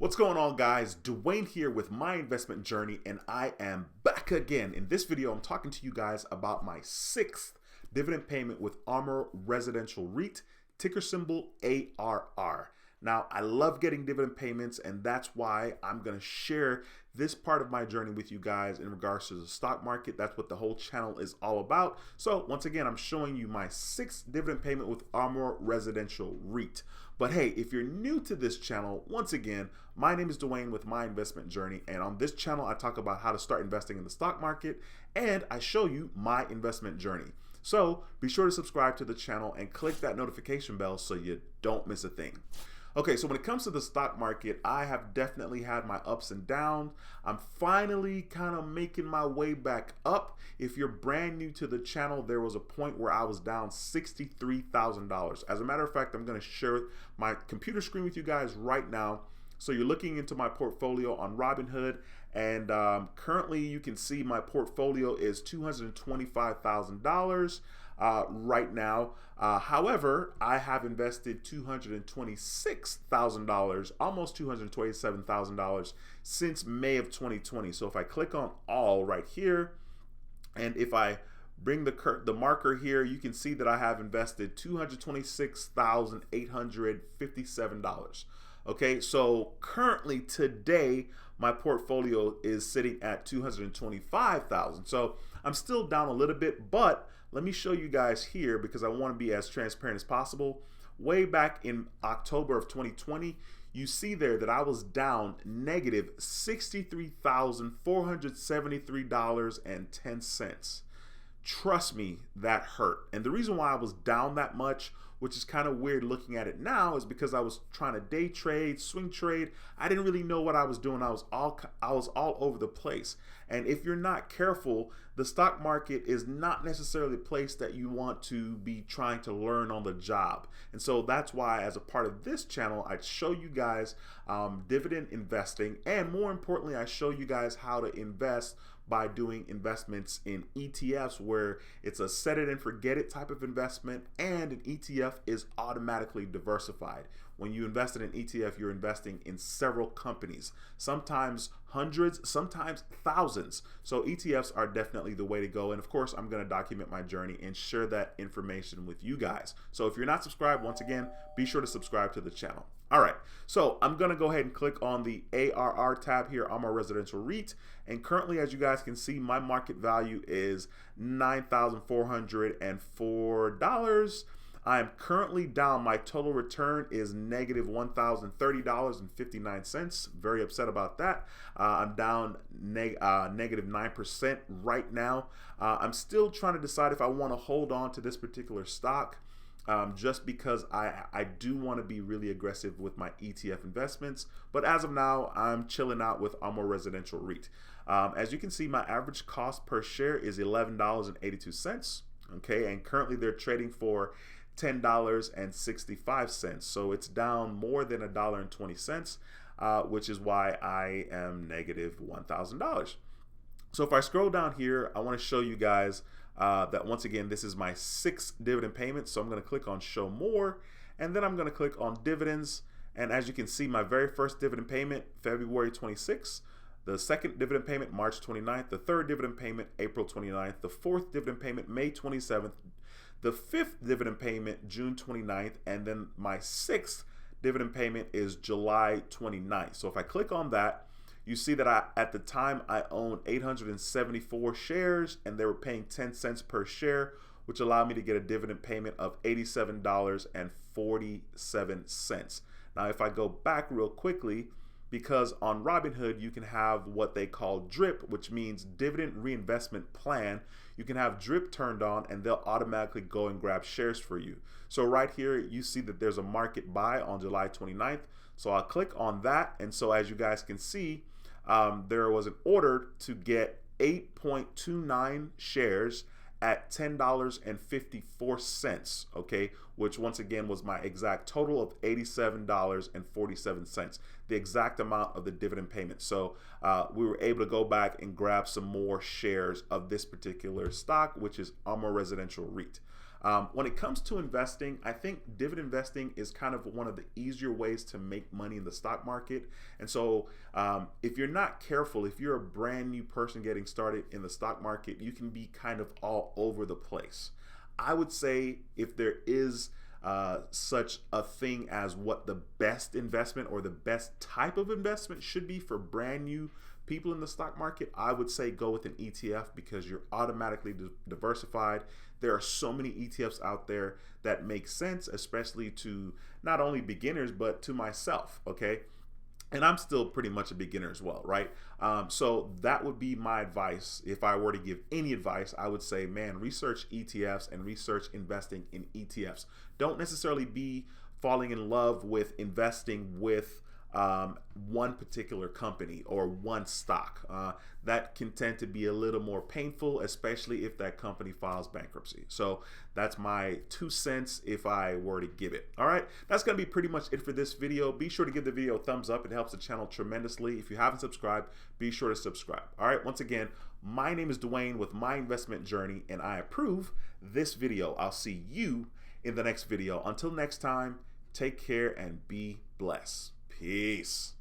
What's going on, guys? Dwayne here with my investment journey, and I am back again. In this video, I'm talking to you guys about my sixth dividend payment with Armour Residential Reit, ticker symbol ARR. Now, I love getting dividend payments, and that's why I'm going to share this part of my journey with you guys in regards to the stock market. That's what the whole channel is all about. So once again, I'm showing you my sixth dividend payment with Armour Residential Reit. But hey, if you're new to this channel, once again, my name is Dwayne with My Investment Journey, and on this channel, I talk about how to start investing in the stock market, and I show you my investment journey. So be sure to subscribe to the channel and click that notification bell so you don't miss a thing. Okay, so when it comes to the stock market, I have definitely had my ups and downs. I'm finally kind of making my way back up. If you're brand new to the channel, there was a point where I was down $63,000. As a matter of fact, I'm going to share my computer screen with you guys right now. So you're looking into my portfolio on Robinhood, and currently you can see my portfolio is $225,000 right now. However, I have invested $226,000, almost $227,000 since May of 2020. So if I click on all right here, and if I bring the marker here, you can see that I have invested $226,857. Okay, so currently today, my portfolio is sitting at $225,000. So I'm still down a little bit, but let me show you guys here because I want to be as transparent as possible. Way back in October of 2020, you see there that I was down negative $63,473.10. Trust me, that hurt. And the reason why I was down that much, which is kind of weird looking at it now, is because I was trying to day trade, swing trade. I didn't really know what I was doing. I was all over the place. And if you're not careful, the stock market is not necessarily a place that you want to be trying to learn on the job. And so that's why, as a part of this channel, I show you guys dividend investing, and more importantly, I show you guys how to invest by doing investments in ETFs, where it's a set it and forget it type of investment, and an ETF is automatically diversified. When you invest in an ETF, you're investing in several companies, sometimes hundreds, sometimes thousands. So ETFs are definitely the way to go. And of course, I'm going to document my journey and share that information with you guys. So if you're not subscribed, once again, be sure to subscribe to the channel. All right, so I'm going to go ahead and click on the ARR tab here, Armour Residential Reit. And currently, as you guys can see, my market value is $9,404. I am currently down. My total return is negative $1,030.59. Very upset about that. I'm down negative 9% right now. I'm still trying to decide if I want to hold on to this particular stock. Just because I do want to be really aggressive with my ETF investments. But as of now, I'm chilling out with Armour Residential Reit. As you can see, my average cost per share is $11.82. Okay, and currently they're trading for $10.65. So it's down more than $1.20, which is why I am negative $1,000. So if I scroll down here, I want to show you guys that once again, this is my sixth dividend payment. So I'm going to click on show more, and then I'm going to click on dividends. And as you can see, my very first dividend payment, February 26th, the second dividend payment, March 29th, the third dividend payment, April 29th, the fourth dividend payment, May 27th, the fifth dividend payment, June 29th, and then my sixth dividend payment is July 29th. So if I click on that, you see that at the time I owned 874 shares, and they were paying 10 cents per share, which allowed me to get a dividend payment of $87.47. Now, if I go back real quickly, because on Robinhood, you can have what they call DRIP, which means dividend reinvestment plan. You can have DRIP turned on, and they'll automatically go and grab shares for you. So right here, you see that there's a market buy on July 29th. So I'll click on that. And so as you guys can see, there was an order to get 8.29 shares at $10.54, okay, which once again was my exact total of $87.47, the exact amount of the dividend payment. So we were able to go back and grab some more shares of this particular stock, which is Armour Residential Reit. When it comes to investing, I think dividend investing is kind of one of the easier ways to make money in the stock market. And so if you're not careful, if you're a brand new person getting started in the stock market, you can be kind of all over the place. I would say if there is such a thing as what the best investment or the best type of investment should be for brand new people in the stock market, I would say go with an ETF because you're automatically diversified. There are so many ETFs out there that make sense, especially to not only beginners, but to myself, okay? And I'm still pretty much a beginner as well, right? So that would be my advice. If I were to give any advice, I would say, man, research ETFs and research investing in ETFs. Don't necessarily be falling in love with investing with one particular company or one stock. That can tend to be a little more painful, especially if that company files bankruptcy. So that's my 2 cents if I were to give it. All right, that's going to be pretty much it for this video. Be sure to give the video a thumbs up. It helps the channel tremendously. If you haven't subscribed, be sure to subscribe. All right, once again, my name is Dwayne with My Investment Journey, and I approve this video. I'll see you in the next video. Until next time, take care and be blessed. Peace.